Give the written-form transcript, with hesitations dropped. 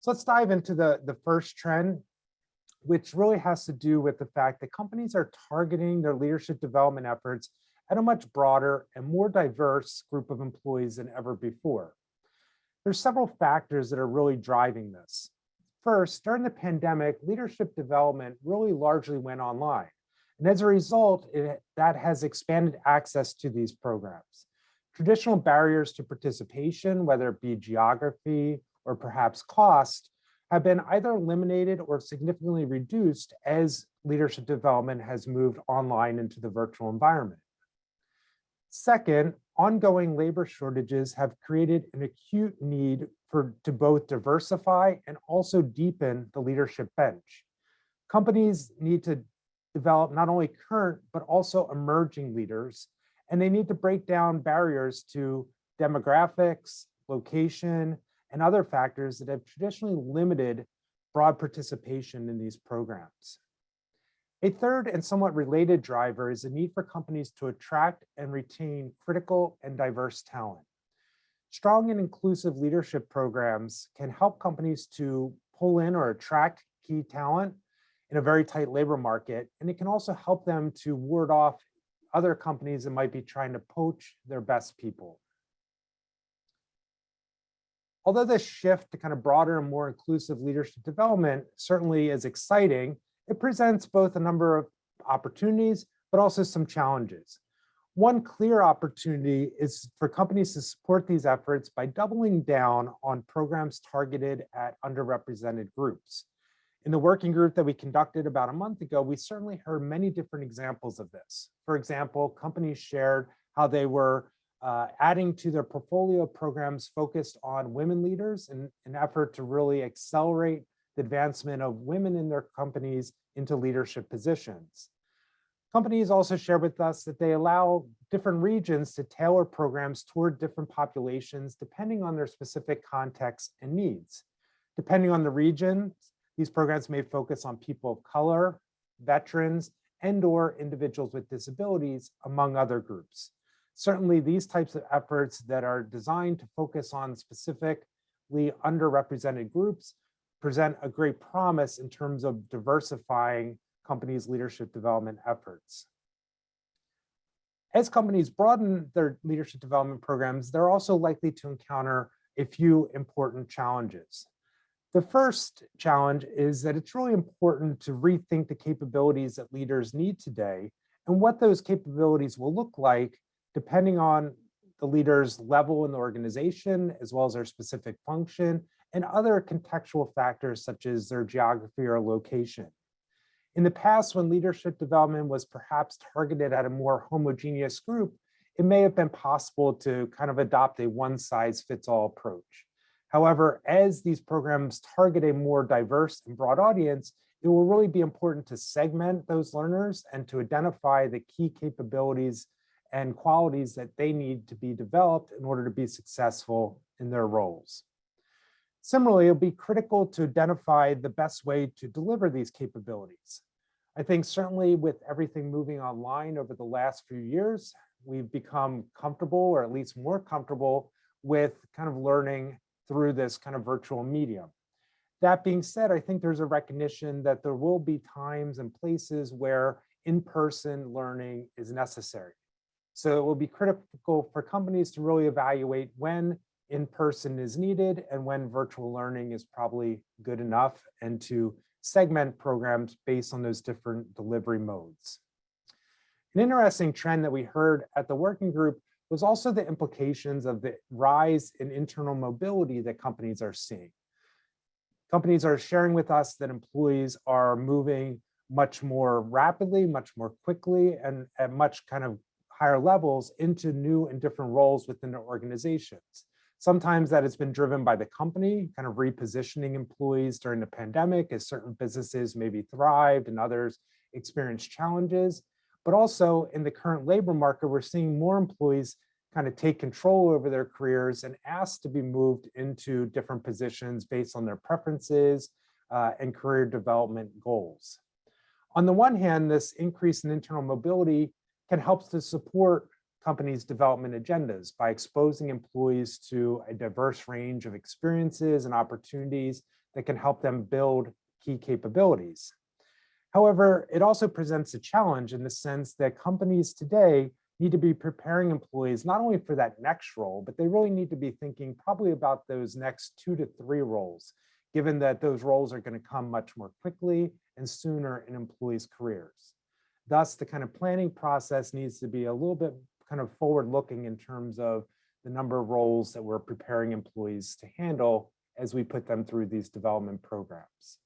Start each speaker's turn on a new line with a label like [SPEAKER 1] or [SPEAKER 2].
[SPEAKER 1] So let's dive into the first trend, which really has to do with the fact that companies are targeting their leadership development efforts at a much broader and more diverse group of employees than ever before. There's several factors that are really driving this. First, during the pandemic, leadership development really largely went online. And as a result, that has expanded access to these programs. Traditional barriers to participation, whether it be geography or perhaps cost, have been either eliminated or significantly reduced as leadership development has moved online into the virtual environment. Second, ongoing labor shortages have created an acute need to both diversify and also deepen the leadership bench. Companies need to develop not only current, but also emerging leaders, and they need to break down barriers to demographics, location, and other factors that have traditionally limited broad participation in these programs. A third and somewhat related driver is the need for companies to attract and retain critical and diverse talent. Strong and inclusive leadership programs can help companies to pull in or attract key talent in a very tight labor market, and it can also help them to ward off other companies that might be trying to poach their best people. Although this shift to kind of broader and more inclusive leadership development certainly is exciting, it presents both a number of opportunities, but also some challenges. One clear opportunity is for companies to support these efforts by doubling down on programs targeted at underrepresented groups. In the working group that we conducted about a month ago, we certainly heard many different examples of this. For example, companies shared how they were adding to their portfolio of programs focused on women leaders in an effort to really accelerate the advancement of women in their companies into leadership positions. Companies also shared with us that they allow different regions to tailor programs toward different populations depending on their specific context and needs. Depending on the region, these programs may focus on people of color, veterans, and/or individuals with disabilities, among other groups. Certainly, these types of efforts that are designed to focus on specifically underrepresented groups present a great promise in terms of diversifying companies' leadership development efforts. As companies broaden their leadership development programs, they're also likely to encounter a few important challenges. The first challenge is that it's really important to rethink the capabilities that leaders need today and what those capabilities will look like depending on the leader's level in the organization, as well as their specific function, and other contextual factors such as their geography or location. In the past, when leadership development was perhaps targeted at a more homogeneous group, it may have been possible to kind of adopt a one-size-fits-all approach. However, as these programs target a more diverse and broad audience, it will really be important to segment those learners and to identify the key capabilities and qualities that they need to be developed in order to be successful in their roles. Similarly, it'll be critical to identify the best way to deliver these capabilities. I think certainly with everything moving online over the last few years, we've become comfortable, or at least more comfortable, with kind of learning through this kind of virtual medium. That being said, I think there's a recognition that there will be times and places where in-person learning is necessary. So it will be critical for companies to really evaluate when in-person is needed and when virtual learning is probably good enough, and to segment programs based on those different delivery modes. An interesting trend that we heard at the working group was also the implications of the rise in internal mobility that companies are seeing. Companies are sharing with us that employees are moving much more rapidly, much more quickly, and at much kind of higher levels into new and different roles within their organizations. Sometimes that has been driven by the company, kind of repositioning employees during the pandemic as certain businesses maybe thrived and others experienced challenges. But also in the current labor market, we're seeing more employees kind of take control over their careers and ask to be moved into different positions based on their preferences and career development goals. On the one hand, this increase in internal mobility can help to support companies' development agendas by exposing employees to a diverse range of experiences and opportunities that can help them build key capabilities. However, it also presents a challenge in the sense that companies today need to be preparing employees not only for that next role, but they really need to be thinking probably about those next 2 to 3 roles, given that those roles are going to come much more quickly and sooner in employees' careers. Thus, the kind of planning process needs to be a little bit kind of forward-looking in terms of the number of roles that we're preparing employees to handle as we put them through these development programs.